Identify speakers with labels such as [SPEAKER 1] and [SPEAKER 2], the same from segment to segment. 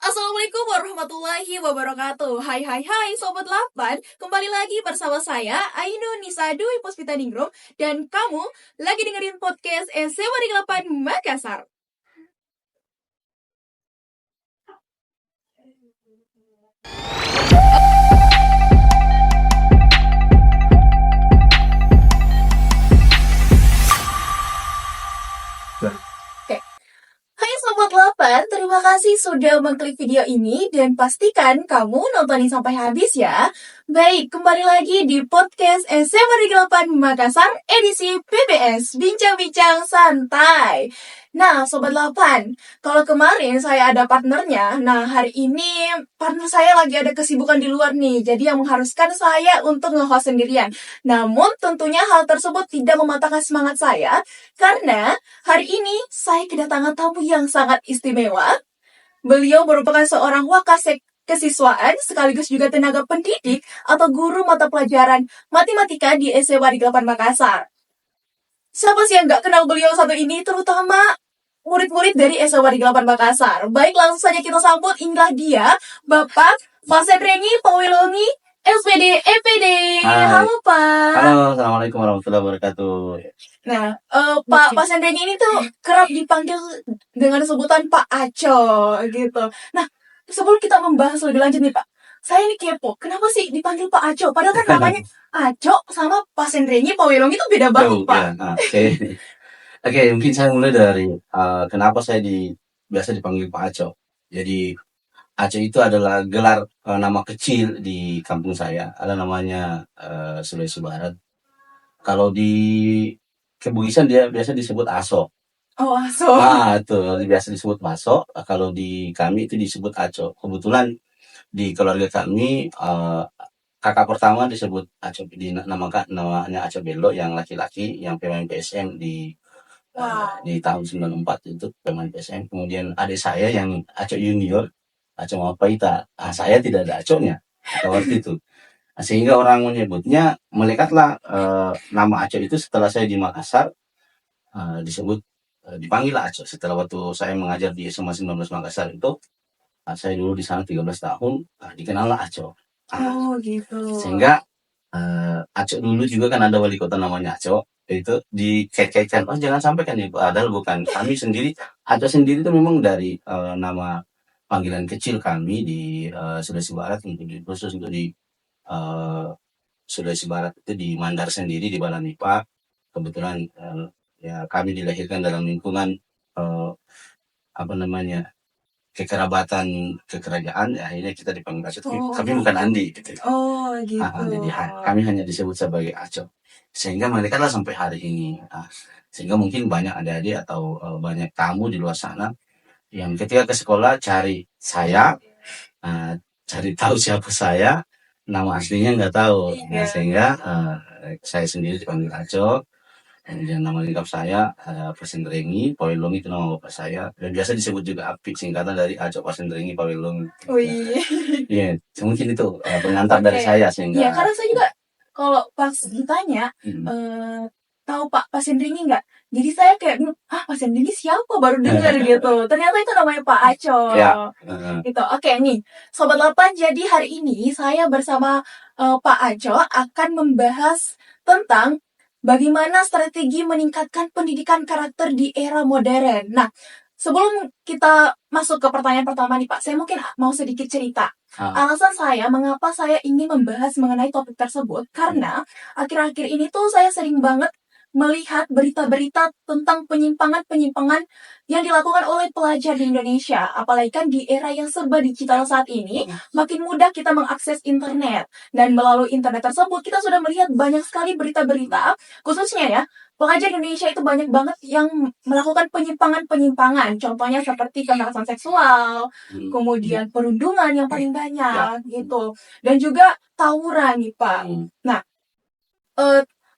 [SPEAKER 1] Assalamualaikum warahmatullahi wabarakatuh. Hai hai hai Sobat 8. Kembali lagi bersama saya Ainu Nisa Dwi Puspitaningrum. Dan kamu lagi dengerin podcast SMA Negeri 8 Makassar. Oke. Hai Sobat 8, terima kasih sudah mengklik video ini dan pastikan kamu nontonin sampai habis ya. Baik, kembali lagi di podcast SMA Negeri 8 Makassar edisi PBS Bincang-Bincang Santai. Nah, Sobat 8, kalau kemarin saya ada partnernya, nah hari ini partner saya lagi ada kesibukan di luar nih, jadi yang mengharuskan saya untuk nge-host sendirian. Namun tentunya hal tersebut tidak mematahkan semangat saya, karena hari ini saya kedatangan tamu yang sangat istimewa. Beliau merupakan seorang wakasek kesiswaan sekaligus juga tenaga pendidik atau guru mata pelajaran matematika di SMA Negeri 8 Makassar. Siapa sih yang nggak kenal beliau satu ini, terutama murid-murid dari SMA Negeri 8 Makassar. Baik, langsung saja kita sambut, inilah dia, Bapak Pasendrengi Pawilongi, SPD, EPD.
[SPEAKER 2] Hai.
[SPEAKER 1] Halo Pak.
[SPEAKER 2] Halo, Assalamualaikum warahmatullahi wabarakatuh.
[SPEAKER 1] Nah, Pak Pasendrengi ini tuh kerap dipanggil dengan sebutan Pak Aco gitu. Nah, sebelum kita membahas lebih lanjut nih Pak, saya ini kepo, kenapa sih dipanggil Pak Aco? Padahal kan namanya Aco sama Pasendrengi Pawilongi itu beda banget Pak.
[SPEAKER 2] Ya, oke. Oke, mungkin saya mulai dari kenapa saya biasa dipanggil Pak Aco. Jadi Aco itu adalah gelar nama kecil di kampung saya. Ada namanya Sulawesi Barat. Kalau di Kebugisan dia biasa disebut Aso.
[SPEAKER 1] Oh, Aso.
[SPEAKER 2] Itu biasa disebut Maso. Kalau di kami itu disebut Aco. Kebetulan di keluarga kami kakak pertama disebut Aco, namanya Aco Bello yang laki-laki yang pemain PSM di tahun 94 itu pemain PSM. Kemudian adik saya yang Aco Junior, Aco Mapaita. Saya tidak ada Aconya pada waktu itu. Sehingga orang menyebutnya melekatlah nama Aco itu setelah saya di Makassar dipanggil Aco. Setelah waktu saya mengajar di SMA 19 Makassar itu, saya dulu di sana 13 tahun, dikenallah Aco.
[SPEAKER 1] Oh gitu.
[SPEAKER 2] Sehingga Aco dulu juga kan ada wali kota namanya Aco, itu dikait-kaitkan, jangan sampai kan ya, padahal bukan. Kami sendiri, Aco sendiri itu memang dari nama panggilan kecil kami di Sulawesi Barat, khusus untuk di Sulawesi Barat itu di Mandar sendiri, di Balanipa. Kebetulan ya kami dilahirkan dalam lingkungan kekerabatan kekerajaan, ya akhirnya kita dipanggil Aco, tapi bukan Andi gitu.
[SPEAKER 1] Oh gitu.
[SPEAKER 2] Jadi kami hanya disebut sebagai Aco, sehingga melekatlah sampai hari ini. Sehingga mungkin banyak adik-adik atau banyak tamu di luar sana yang ketika ke sekolah cari saya, cari tahu siapa saya, nama aslinya nggak tahu. Sehingga saya sendiri dipanggil Aco. Kemudian nama lengkap saya Pasendrengi Pawilongi, itu nama bapak saya, dan biasa disebut juga Api, singkatan dari Aco Pasendrengi Pawilongi.
[SPEAKER 1] Oh iya.
[SPEAKER 2] Iya, mungkin itu pengantar dari saya sehingga.
[SPEAKER 1] Iya, karena saya juga kalau pas ditanya tahu Pak Pasendrengi nggak? Jadi saya kayak Pasendrengi siapa, baru dengar gitu. Ternyata itu namanya Pak Aco.
[SPEAKER 2] Ya.
[SPEAKER 1] Gitu. Oke nih, Sobat 8, jadi hari ini saya bersama Pak Aco akan membahas tentang bagaimana strategi meningkatkan pendidikan karakter di era modern. Nah, sebelum kita masuk ke pertanyaan pertama nih Pak, saya mungkin mau sedikit cerita. Alasan saya mengapa saya ingin membahas mengenai topik tersebut, karena akhir-akhir ini tuh saya sering banget melihat berita-berita tentang penyimpangan-penyimpangan yang dilakukan oleh pelajar di Indonesia. Apalagi kan di era yang serba digital saat ini, makin mudah kita mengakses internet. Dan melalui internet tersebut, kita sudah melihat banyak sekali berita-berita, khususnya ya, pelajar Indonesia itu banyak banget yang melakukan penyimpangan-penyimpangan. Contohnya seperti kekerasan seksual, kemudian perundungan yang paling banyak gitu. Dan juga tawuran nih Pak. Nah,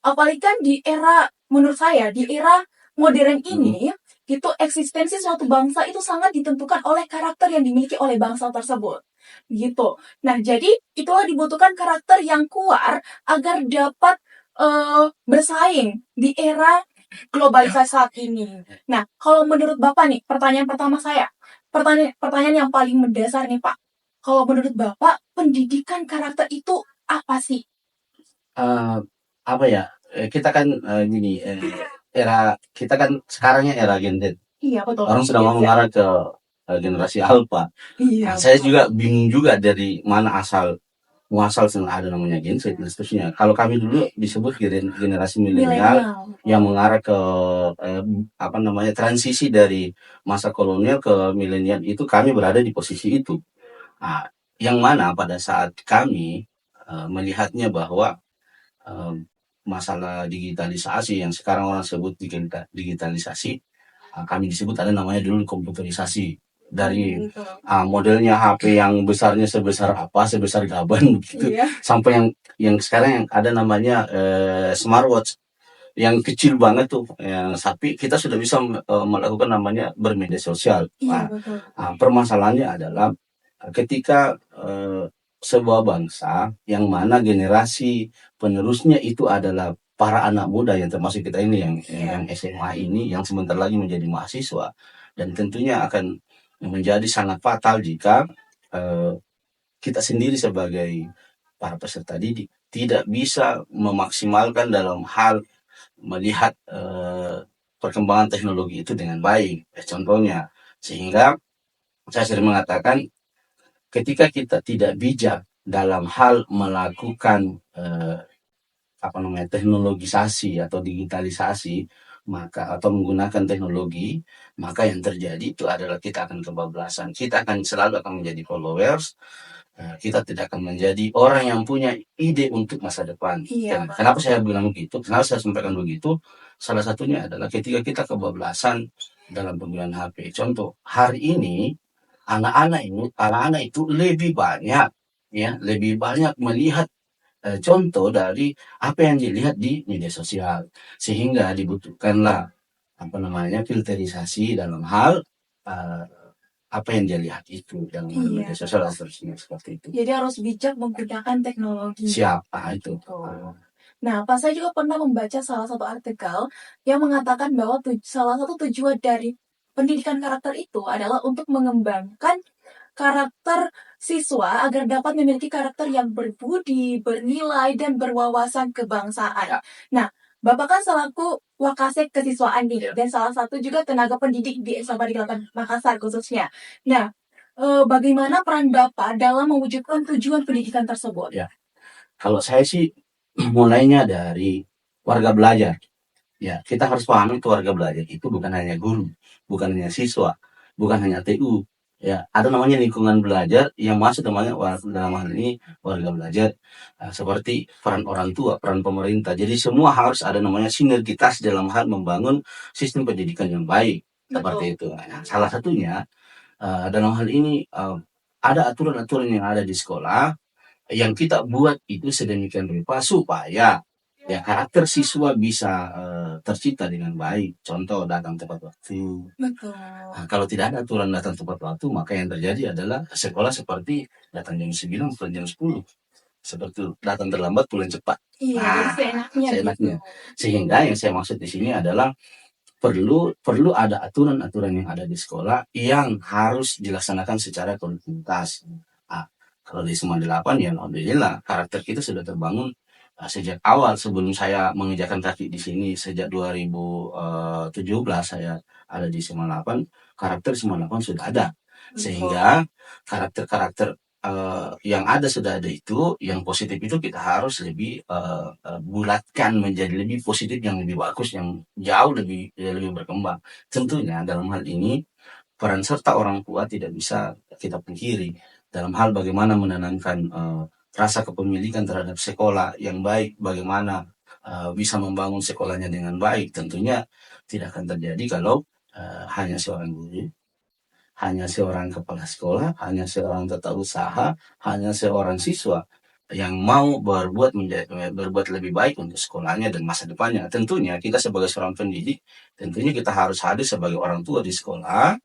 [SPEAKER 1] apalagi kan di era, menurut saya, di era modern ini, itu eksistensi suatu bangsa itu sangat ditentukan oleh karakter yang dimiliki oleh bangsa tersebut. Gitu. Nah, jadi itulah dibutuhkan karakter yang kuat agar dapat bersaing di era globalisasi saat ini. Nah, kalau menurut Bapak nih, pertanyaan pertama saya, pertanyaan yang paling mendasar nih Pak. Kalau menurut Bapak, pendidikan karakter itu apa sih?
[SPEAKER 2] Apa ya? Kita kan gini, era kita kan sekarangnya era Gen Z.
[SPEAKER 1] Iya, betul.
[SPEAKER 2] Orang sudah mau mengarah ke generasi Alpha.
[SPEAKER 1] Iya.
[SPEAKER 2] Nah, saya juga bingung juga dari mana muasal ada namanya Gen Z dan seterusnya. Kalau kami dulu disebut generasi milenial yang mengarah ke apa namanya transisi dari masa kolonial ke milenial, itu kami berada di posisi itu. Nah, yang mana pada saat kami melihatnya bahwa masalah digitalisasi yang sekarang orang sebut digitalisasi, kami disebut ada namanya dulu komputerisasi. Dari modelnya HP yang besarnya sebesar sebesar gaban gitu, sampai yang sekarang yang ada namanya smartwatch yang kecil banget tuh, tapi kita sudah bisa melakukan namanya bermedia sosial. Permasalahannya adalah ketika sebuah bangsa yang mana generasi penerusnya itu adalah para anak muda yang termasuk kita ini yang SMA ini yang sebentar lagi menjadi mahasiswa, dan tentunya akan menjadi sangat fatal jika kita sendiri sebagai para peserta didik tidak bisa memaksimalkan dalam hal melihat perkembangan teknologi itu dengan baik. Contohnya, sehingga saya sering mengatakan ketika kita tidak bijak dalam hal melakukan teknologisasi atau digitalisasi, maka atau menggunakan teknologi, maka yang terjadi itu adalah kita akan kebablasan. Kita akan selalu menjadi followers. Kita tidak akan menjadi orang yang punya ide untuk masa depan. Kenapa saya bilang begitu? Kenapa saya sampaikan begitu? Salah satunya adalah ketika kita kebablasan dalam penggunaan HP. Contoh, hari ini anak-anak itu lebih banyak melihat contoh dari apa yang dilihat di media sosial, sehingga dibutuhkanlah filterisasi dalam hal apa yang dia lihat itu dalam media sosial dan seterusnya, seperti itu.
[SPEAKER 1] Jadi harus bijak menggunakan teknologi.
[SPEAKER 2] Siapa itu?
[SPEAKER 1] Nah, Pak, saya juga pernah membaca salah satu artikel yang mengatakan bahwa salah satu tujuan dari pendidikan karakter itu adalah untuk mengembangkan karakter siswa agar dapat memiliki karakter yang berbudi, bernilai, dan berwawasan kebangsaan. Nah, Bapak kan selaku Wakasek Kesiswaan nih, dan salah satu juga tenaga pendidik di SMA di Makassar khususnya. Nah, bagaimana peran Bapak dalam mewujudkan tujuan pendidikan tersebut?
[SPEAKER 2] Ya, kalau saya sih mulainya dari warga belajar. Ya, kita harus pahami itu warga belajar itu bukan hanya guru, bukan hanya siswa, bukan hanya TU. Ya, ada namanya lingkungan belajar yang masuk namanya dalam hal ini warga belajar, seperti peran orang tua, peran pemerintah. Jadi semua harus ada namanya sinergitas dalam hal membangun sistem pendidikan yang baik. Seperti itu. Nah, salah satunya dalam hal ini ada aturan-aturan yang ada di sekolah yang kita buat itu sedemikian rupa supaya ya karakter siswa bisa tercipta dengan baik. Contoh, datang tepat waktu. Nah, kalau tidak ada aturan datang tepat waktu, maka yang terjadi adalah sekolah seperti datang jam 9 pulang jam 10. Seperti datang terlambat pulang cepat. Seenaknya. Sehingga yang saya maksud di sini adalah perlu ada aturan-aturan yang ada di sekolah yang harus dilaksanakan secara kontinuitas. Kalau di SMA 8 ya alhamdulillah karakter kita sudah terbangun sejak awal. Sebelum saya menginjakan kaki di sini sejak 2017 saya ada di SMA 8, karakter SMA 8 sudah ada. Sehingga karakter-karakter yang ada sudah ada itu, yang positif itu kita harus lebih bulatkan menjadi lebih positif, yang lebih bagus, yang jauh lebih berkembang. Tentunya dalam hal ini peran serta orang tua tidak bisa kita pungkiri dalam hal bagaimana menanamkan rasa kepemilikan terhadap sekolah yang baik, bagaimana bisa membangun sekolahnya dengan baik. Tentunya tidak akan terjadi kalau hanya seorang guru, hanya seorang kepala sekolah, hanya seorang tata usaha, hanya seorang siswa yang mau berbuat lebih baik untuk sekolahnya dan masa depannya. Tentunya kita sebagai seorang pendidik, tentunya kita harus hadir sebagai orang tua di sekolah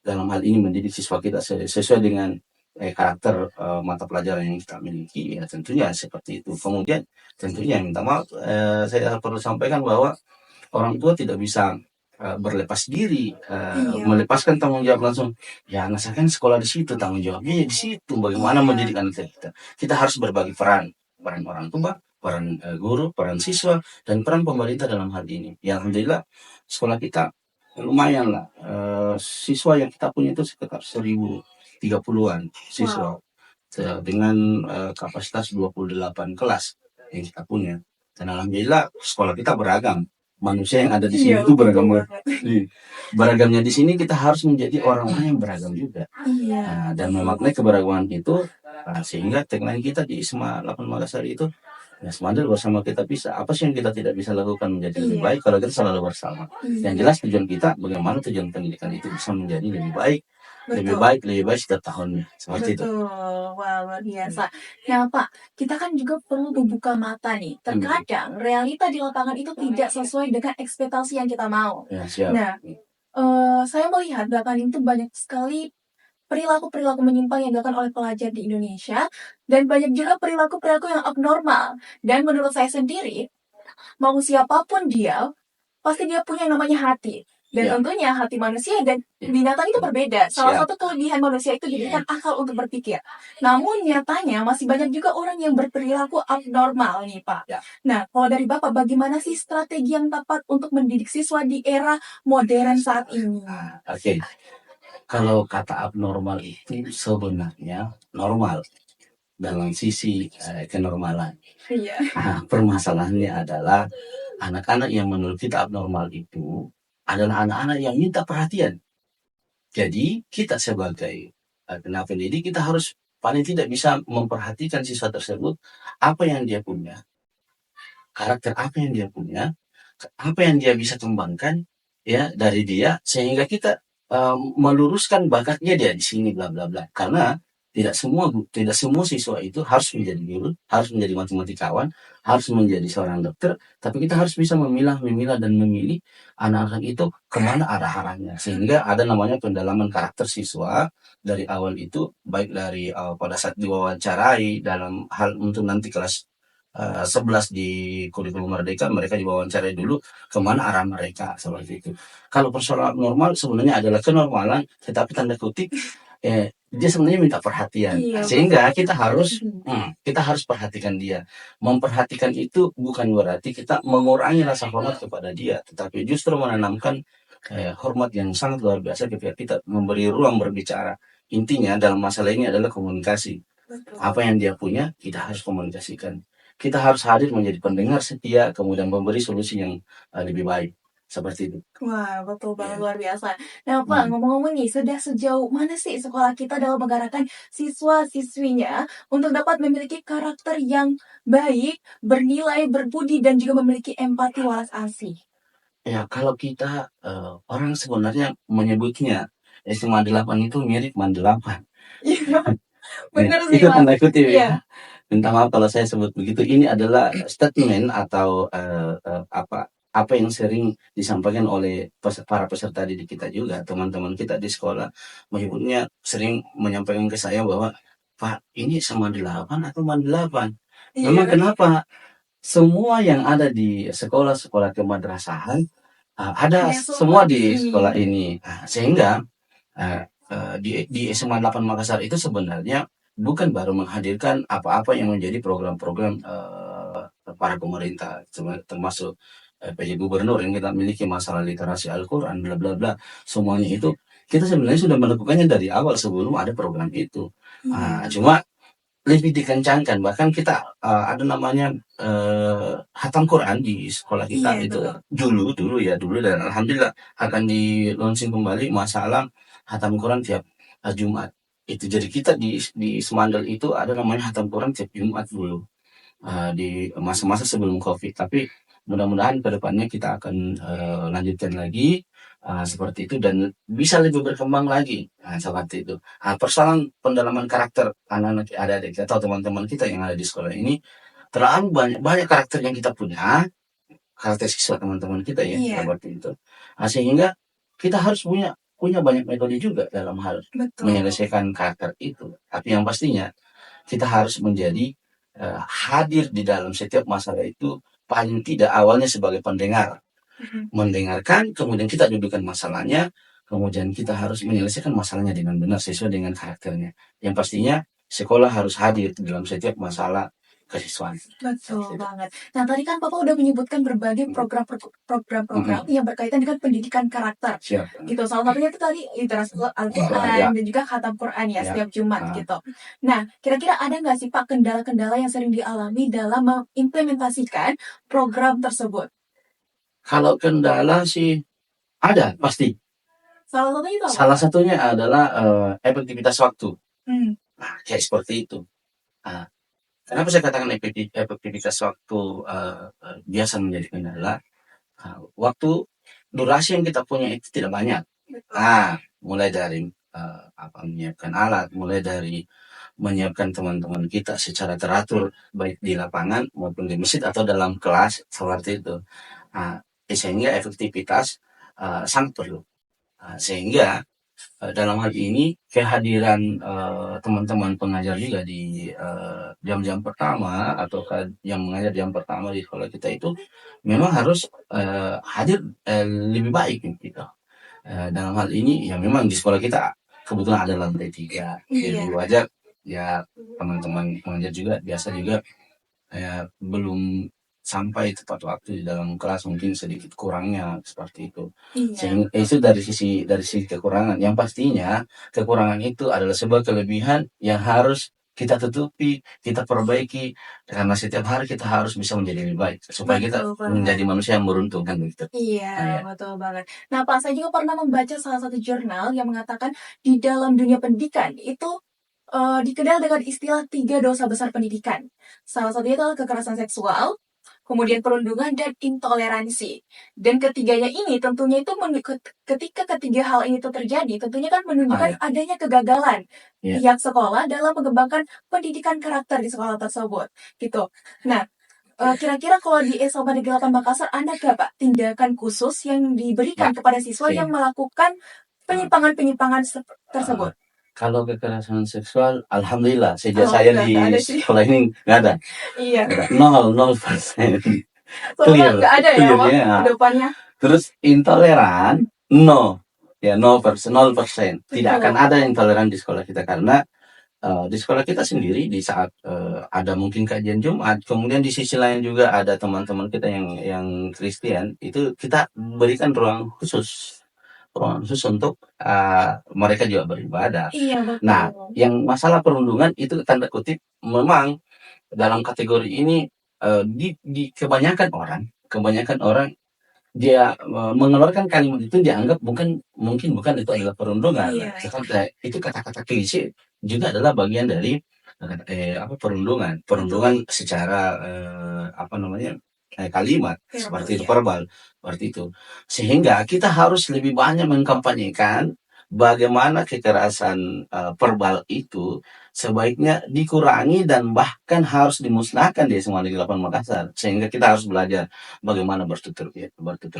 [SPEAKER 2] dalam hal ini mendidik siswa kita sesuai dengan karakter mata pelajaran yang kita miliki. Ya tentunya seperti itu. Kemudian tentunya minta maaf, saya perlu sampaikan bahwa orang tua tidak bisa berlepas diri,
[SPEAKER 1] Iya,
[SPEAKER 2] melepaskan tanggung jawab langsung. Ya anak saya kan sekolah di situ, tanggung jawabnya ya di situ. Bagaimana
[SPEAKER 1] iya,
[SPEAKER 2] mendidik anak kita? Kita harus berbagi peran, peran orang tua, peran guru, peran siswa, dan peran pemerintah dalam hal ini. Ya alhamdulillah sekolah kita lumayan lah. Siswa yang kita punya itu sekitar 1030-an siswa.
[SPEAKER 1] wow,
[SPEAKER 2] Dengan kapasitas 28 kelas yang kita punya. Dan alhamdulillah sekolah kita beragam. Manusia yang ada di
[SPEAKER 1] iya
[SPEAKER 2] sini itu
[SPEAKER 1] betul
[SPEAKER 2] beragam.
[SPEAKER 1] banget.
[SPEAKER 2] Beragamnya di sini kita harus menjadi orang-orang yang beragam juga.
[SPEAKER 1] Iya,
[SPEAKER 2] Dan
[SPEAKER 1] betul
[SPEAKER 2] memaknai
[SPEAKER 1] betul.
[SPEAKER 2] keberagaman itu, sehingga tagline kita di ISMA 8 Makassar itu, ya Semadil bersama kita bisa. Apa sih yang kita tidak bisa lakukan menjadi lebih
[SPEAKER 1] Iya,
[SPEAKER 2] baik kalau kita selalu bersama. Yang
[SPEAKER 1] iya,
[SPEAKER 2] jelas tujuan kita, bagaimana tujuan pendidikan itu bisa menjadi lebih baik, lebih
[SPEAKER 1] betul.
[SPEAKER 2] baik, lebih baik setiap tahunnya. Seperti itu.
[SPEAKER 1] Betul, wah luar biasa. Nah Pak, kita kan juga perlu membuka mata nih. Terkadang realita di lapangan itu tidak sesuai dengan ekspektasi yang kita mau.
[SPEAKER 2] Ya, siap.
[SPEAKER 1] Nah, saya melihat belakangan itu banyak sekali perilaku-perilaku menyimpang yang dilakukan oleh pelajar di Indonesia dan banyak juga perilaku-perilaku yang abnormal. Dan menurut saya sendiri, mau siapapun dia, pasti dia punya yang namanya hati. Dan
[SPEAKER 2] Ya,
[SPEAKER 1] tentunya hati manusia dan
[SPEAKER 2] ya.
[SPEAKER 1] binatang itu berbeda. Salah
[SPEAKER 2] Siap.
[SPEAKER 1] satu kelebihan manusia itu diberikan akal untuk berpikir. Namun nyatanya masih banyak juga orang yang berperilaku abnormal nih Pak.
[SPEAKER 2] Ya.
[SPEAKER 1] Nah, kalau dari Bapak bagaimana sih strategi yang tepat untuk mendidik siswa di era modern saat ini?
[SPEAKER 2] Oke. Kalau kata abnormal itu sebenarnya normal dalam sisi kenormalan.
[SPEAKER 1] Iya.
[SPEAKER 2] Permasalahannya adalah anak-anak yang menurut kita abnormal itu adalah anak-anak yang minta perhatian. Jadi kita sebagai pendidik kita harus paling tidak bisa memperhatikan siswa tersebut, apa yang dia punya, karakter apa yang dia punya, apa yang dia bisa kembangkan ya dari dia, sehingga kita meluruskan bakatnya dia di sini bla bla bla. Karena tidak semua siswa itu harus menjadi guru, harus menjadi matematikawan, harus menjadi seorang dokter, tapi kita harus bisa memilah dan memilih anak-anak itu kemana arah-arahnya, sehingga ada namanya pendalaman karakter siswa dari awal itu, baik dari pada saat diwawancarai dalam hal untuk nanti kelas 11 di kurikulum Merdeka, mereka diwawancarai dulu kemana arah mereka, seperti itu. Kalau persoalan abnormal sebenarnya adalah kenormalan, tetapi tanda kutip dia sebenarnya minta perhatian.
[SPEAKER 1] Iya,
[SPEAKER 2] Sehingga
[SPEAKER 1] betul.
[SPEAKER 2] kita harus perhatikan dia. Memperhatikan itu bukan berarti kita mengurangi rasa hormat kepada dia, tetapi justru menanamkan hormat yang sangat luar biasa ketika kita memberi ruang berbicara. Intinya dalam masalah ini adalah komunikasi.
[SPEAKER 1] Betul.
[SPEAKER 2] Apa yang dia punya, kita harus komunikasikan. Kita harus hadir menjadi pendengar setia, kemudian memberi solusi yang lebih baik. Seperti itu.
[SPEAKER 1] Wah, betul banget,
[SPEAKER 2] Ya.
[SPEAKER 1] luar biasa. Nah, Pak, ngomong-ngomong nih, sudah sejauh mana sih sekolah kita dalam menggerakkan siswa-siswinya untuk dapat memiliki karakter yang baik, bernilai, berbudi, dan juga memiliki empati walas asih?
[SPEAKER 2] Ya, kalau kita orang sebenarnya menyebutnya SMA 8 itu mirip Man 8.
[SPEAKER 1] Iya,
[SPEAKER 2] Ya,
[SPEAKER 1] bener sih,
[SPEAKER 2] itu
[SPEAKER 1] Mas.
[SPEAKER 2] tanda kutip
[SPEAKER 1] Iya,
[SPEAKER 2] ya. Minta maaf kalau saya sebut begitu. Ini adalah statement atau apa yang sering disampaikan oleh para peserta didik kita juga, teman-teman kita di sekolah menyebutnya, sering menyampaikan ke saya bahwa, "Pak, ini sama 8 atau Man 8?" Memang
[SPEAKER 1] iya.
[SPEAKER 2] kenapa? Semua yang ada di sekolah-sekolah kemadrasahan ada
[SPEAKER 1] Kayak
[SPEAKER 2] semua
[SPEAKER 1] semua
[SPEAKER 2] di sekolah
[SPEAKER 1] ini.
[SPEAKER 2] ini. Sehingga di SMA 8 Makassar itu sebenarnya bukan baru menghadirkan apa-apa yang menjadi program-program para pemerintah, termasuk PJ Gubernur yang kita miliki, masalah literasi Al-Quran, bla bla bla. Semuanya itu kita sebenarnya sudah melakukannya dari awal sebelum ada program itu.
[SPEAKER 1] Iya,
[SPEAKER 2] Cuma lebih dikencangkan, bahkan kita ada namanya hatam Quran di sekolah
[SPEAKER 1] iya,
[SPEAKER 2] kita itu
[SPEAKER 1] betul.
[SPEAKER 2] dulu, dan alhamdulillah akan di launching kembali masalah hatam Quran tiap Jumat. Itu jadi kita di Semandal itu ada namanya hatam Quran tiap Jumat dulu, di masa-masa sebelum Covid. Tapi mudah-mudahan ke depannya kita akan lanjutkan lagi seperti itu dan bisa lebih berkembang lagi. Seperti itu. Persoalan pendalaman karakter anak-anak adik-adik kita atau teman-teman kita yang ada di sekolah ini, terlalu banyak banyak karakter yang kita punya, karakter siswa teman-teman kita ya,
[SPEAKER 1] Iya,
[SPEAKER 2] seperti itu. Sehingga kita harus punya banyak metode juga dalam hal
[SPEAKER 1] betul.
[SPEAKER 2] menyelesaikan karakter itu. Tapi yang pastinya kita harus menjadi hadir di dalam setiap masalah itu, paling tidak awalnya sebagai pendengar.
[SPEAKER 1] Mhm.
[SPEAKER 2] mendengarkan, kemudian kita dudukkan masalahnya, kemudian kita harus menyelesaikan masalahnya dengan benar sesuai dengan karakternya. Yang pastinya sekolah harus hadir dalam setiap masalah kesiswaan.
[SPEAKER 1] Betul
[SPEAKER 2] Seperti itu.
[SPEAKER 1] banget. Nah, tadi kan Papa udah menyebutkan berbagai program-program yang berkaitan dengan pendidikan karakter.
[SPEAKER 2] Siap.
[SPEAKER 1] Gitu. Salah satunya itu tadi literasi Al-Quran
[SPEAKER 2] Ya,
[SPEAKER 1] dan juga khatam Quran ya
[SPEAKER 2] ya.
[SPEAKER 1] setiap Jumat
[SPEAKER 2] Ah.
[SPEAKER 1] gitu. Nah, kira-kira ada nggak sih Pak kendala-kendala yang sering dialami dalam mengimplementasikan program tersebut?
[SPEAKER 2] Kalau kendala sih ada pasti.
[SPEAKER 1] Salah satunya itu apa,
[SPEAKER 2] Salah
[SPEAKER 1] Pak?
[SPEAKER 2] satunya adalah efektivitas waktu.
[SPEAKER 1] Hmm.
[SPEAKER 2] Nah, kayak seperti itu. Nah, kenapa saya katakan efektivitas waktu biasa menjadi kendala? Waktu durasi yang kita punya itu tidak banyak. Mulai dari menyiapkan alat, mulai dari menyiapkan teman-teman kita secara teratur, baik di lapangan maupun di masjid atau dalam kelas seperti itu. Sehingga efektivitas sangat perlu. Sehingga dalam hal ini kehadiran teman-teman pengajar juga di jam-jam pertama atau yang mengajar jam pertama di sekolah kita itu memang harus hadir lebih baik gitu. Dalam hal ini ya memang di sekolah kita kebetulan ada lantai 3, jadi
[SPEAKER 1] Iya.
[SPEAKER 2] wajar ya teman-teman pengajar juga biasa juga belum sampai tepat waktu di dalam kelas, mungkin sedikit kurangnya seperti itu.
[SPEAKER 1] Iya.
[SPEAKER 2] Sehingga itu dari sisi kekurangan. Yang pastinya kekurangan itu adalah sebuah kelebihan yang harus kita tutupi, kita perbaiki, karena setiap hari kita harus bisa menjadi lebih baik supaya kita
[SPEAKER 1] Betul banget.
[SPEAKER 2] menjadi manusia yang beruntung kan begitu.
[SPEAKER 1] Iya, betul banget. Nah, Pak, saya juga pernah membaca salah satu jurnal yang mengatakan di dalam dunia pendidikan itu dikenal dengan istilah 3 dosa besar pendidikan. Salah satunya adalah kekerasan seksual, kemudian perundungan dan intoleransi. Dan ketiganya ini tentunya itu ketika ketiga hal ini tuh terjadi, tentunya kan menunjukkan adanya kegagalan pihak sekolah dalam mengembangkan pendidikan karakter di sekolah tersebut. Gitu. Nah, kira-kira kalau di SMA Negeri 8 Makassar ada nggak Pak tindakan khusus yang diberikan kepada siswa yang melakukan penyimpangan-penyimpangan tersebut?
[SPEAKER 2] Kalau kekerasan seksual, alhamdulillah sejak saya di sekolah ini nggak ada.
[SPEAKER 1] Iya.
[SPEAKER 2] 0%.
[SPEAKER 1] Clear, nggak ada ya, Pak, ke depannya.
[SPEAKER 2] Terus intoleran, no. Ya, 0%. Tidak akan ada intoleran di sekolah kita karena di sekolah kita sendiri di saat ada mungkin kajian Jumat, kemudian di sisi lain juga ada teman-teman kita yang Kristen, itu kita berikan ruang khusus untuk mereka juga beribadah.
[SPEAKER 1] Iya, betul.
[SPEAKER 2] Nah, yang masalah perundungan itu tanda kutip memang dalam kategori ini di kebanyakan orang dia mengeluarkan kalimat itu dianggap mungkin bukan itu adalah perundungan. Tetapi itu kata-kata klise juga adalah bagian dari perundungan secara kalimat seperti itu, verbal seperti itu. Sehingga kita harus lebih banyak mengkampanyekan bagaimana kekerasan verbal itu sebaiknya dikurangi dan bahkan harus dimusnahkan di SMA Negeri 8 Makassar. Sehingga kita harus belajar bagaimana bertutur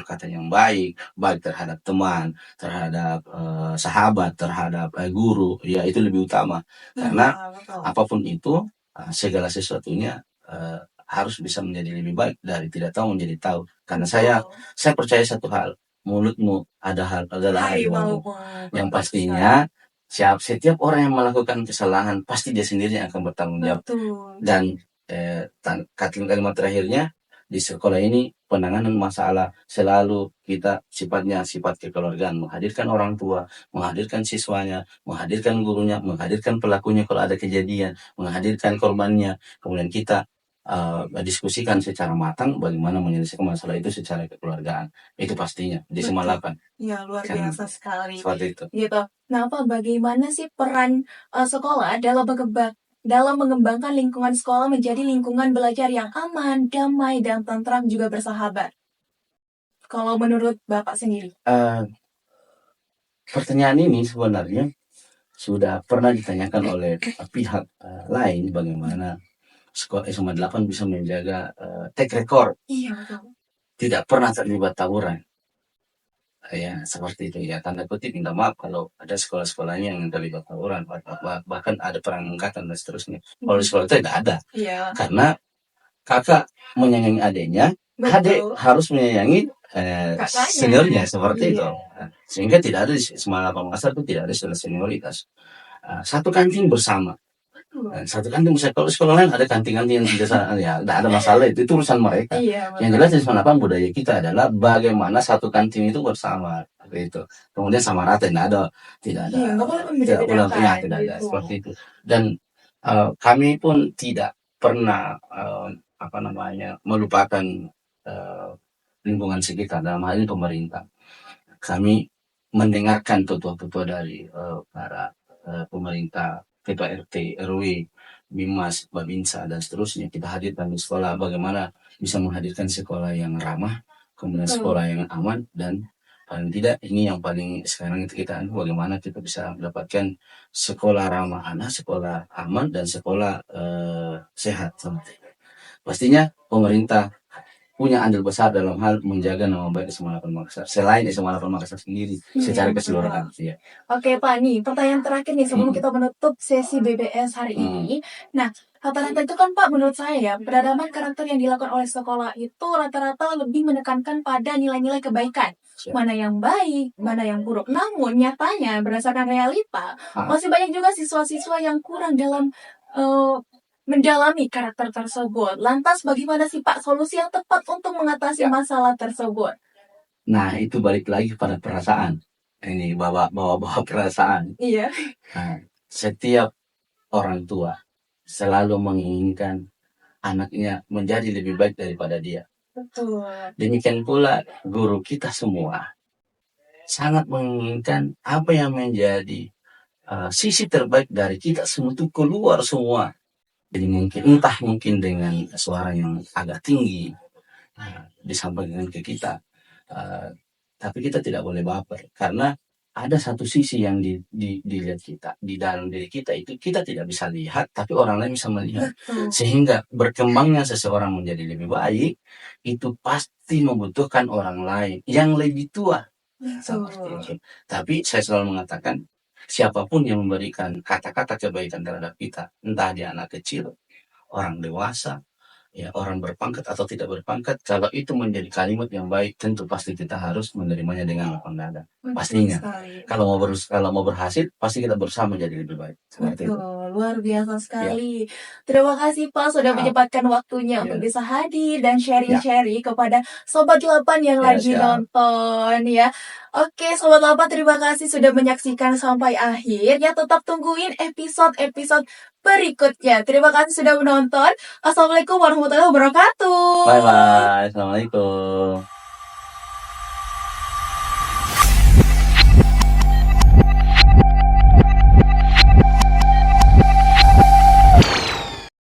[SPEAKER 2] kata yang baik terhadap teman, terhadap sahabat, terhadap guru. Ya, itu lebih utama. Karena apapun itu, segala sesuatunya harus bisa menjadi lebih baik dari tidak tahu menjadi tahu. Karena saya percaya satu hal, mulutmu adalah harimau. Yang pastinya setiap orang yang melakukan kesalahan pasti dia sendiri yang akan bertanggung jawab. Dan kalimat terakhirnya di sekolah ini penanganan masalah selalu kita sifatnya sifat kekeluargaan, menghadirkan orang tua, menghadirkan siswanya, menghadirkan gurunya, menghadirkan pelakunya kalau ada kejadian, menghadirkan korbannya, kemudian kita diskusikan secara matang bagaimana menyelesaikan masalah itu secara kekeluargaan. Itu pastinya di SMA 8.
[SPEAKER 1] Ya, luar biasa sekali.
[SPEAKER 2] Seperti itu.
[SPEAKER 1] Gitu. Nah, Pak, bagaimana sih peran sekolah dalam mengembangkan lingkungan sekolah menjadi lingkungan belajar yang aman, damai, dan tentram juga bersahabat? Kalau menurut Bapak sendiri?
[SPEAKER 2] Pertanyaan ini sebenarnya sudah pernah ditanyakan oleh pihak lain bagaimana sekolah SMA 8 bisa menjaga track record.
[SPEAKER 1] Iya, betul.
[SPEAKER 2] Tidak pernah terlibat tawuran. Ya, seperti itu ya. Tanda kutip minta maaf kalau ada sekolah-sekolahnya yang terlibat tawuran, bahkan ada perang angkatan dan seterusnya. Kalau di sekolah itu tidak ada.
[SPEAKER 1] Iya.
[SPEAKER 2] Karena kakak menyayangi adiknya, adik harus menyayangi
[SPEAKER 1] Kakaknya.
[SPEAKER 2] seniornya seperti itu.
[SPEAKER 1] Iya.
[SPEAKER 2] Sehingga tidak ada di Semangat Makassar itu tidak ada istilah senioritas. Satu kantin bersama. Satu kantin bisa, kalau sekolah lain ada kantin-kantin yang tidak ya tidak ada masalah, itu urusan mereka.
[SPEAKER 1] Iya,
[SPEAKER 2] Yang
[SPEAKER 1] betul.
[SPEAKER 2] jelas di Semangat budaya kita adalah bagaimana satu kantin itu bersama seperti itu. Kemudian sama rata, tidak ada
[SPEAKER 1] Iya, nggak boleh
[SPEAKER 2] tidak boleh
[SPEAKER 1] membeda-bedakan
[SPEAKER 2] tidak ada
[SPEAKER 1] gitu.
[SPEAKER 2] seperti itu. Dan kami pun tidak pernah apa namanya melupakan eh, lingkungan sekitar, dalam hal ini pemerintah. Kami mendengarkan tutua-tutua dari para pemerintah, ketua RT, RW, Bimas, Babinsa, dan seterusnya. Kita hadirkan di sekolah bagaimana bisa menghadirkan sekolah yang ramah, kemudian
[SPEAKER 1] Betul.
[SPEAKER 2] sekolah yang aman, dan paling tidak ini yang paling sekarang itu kita bagaimana kita bisa mendapatkan sekolah ramah anak, sekolah aman, dan sekolah sehat. Pastinya pemerintah punya andil besar dalam hal menjaga nama baik SMA 8 Makassar. Selain SMA 8 Makassar sendiri, secara
[SPEAKER 1] Iya, betul.
[SPEAKER 2] keseluruhan. Ya.
[SPEAKER 1] Oke Pak, nih pertanyaan terakhir nih sebelum
[SPEAKER 2] Hmm.
[SPEAKER 1] kita menutup sesi BBS hari ini. Nah, rata-rata itu kan Pak, menurut saya ya, pendalaman karakter yang dilakukan oleh sekolah itu rata-rata lebih menekankan pada nilai-nilai kebaikan.
[SPEAKER 2] Siap.
[SPEAKER 1] Mana yang baik, mana yang buruk. Namun nyatanya berdasarkan realita, masih banyak juga siswa-siswa yang kurang dalam mendalami karakter tersebut. Lantas bagaimana sih Pak solusi yang tepat untuk mengatasi masalah tersebut?
[SPEAKER 2] Nah, itu balik lagi pada perasaan. Ini bawa perasaan.
[SPEAKER 1] Iya.
[SPEAKER 2] Nah, setiap orang tua selalu menginginkan anaknya menjadi lebih baik daripada dia.
[SPEAKER 1] Betul.
[SPEAKER 2] Demikian pula guru kita semua sangat menginginkan apa yang menjadi sisi terbaik dari kita semua itu keluar semua. Jadi mungkin dengan suara yang agak tinggi disampaikan ke kita. Tapi kita tidak boleh baper karena ada satu sisi yang dilihat kita di dalam diri kita itu kita tidak bisa lihat, tapi orang lain bisa melihat. Sehingga berkembangnya seseorang menjadi lebih baik itu pasti membutuhkan orang lain yang lebih tua. Seperti itu. Tapi saya selalu mengatakan siapapun yang memberikan kata-kata kebaikan terhadap kita, entah dia anak kecil, orang dewasa, ya orang berpangkat atau tidak berpangkat, kalau itu menjadi kalimat yang baik, tentu pasti kita harus menerimanya dengan lapang dada. Pastinya. Kalau mau berhasil, pasti kita berusaha menjadi lebih baik. Seperti itu.
[SPEAKER 1] Betul, luar biasa sekali. Terima kasih Pak sudah menyempatkan waktunya untuk bisa hadir dan sharing-sharing kepada Sobat 8 yang lagi nonton ya. Oke, Sobat 8 terima kasih sudah menyaksikan sampai akhir ya. Tetap tungguin episode-episode berikutnya. Terima kasih sudah menonton. Assalamualaikum warahmatullahi wabarakatuh.
[SPEAKER 2] Bye-bye. Assalamualaikum.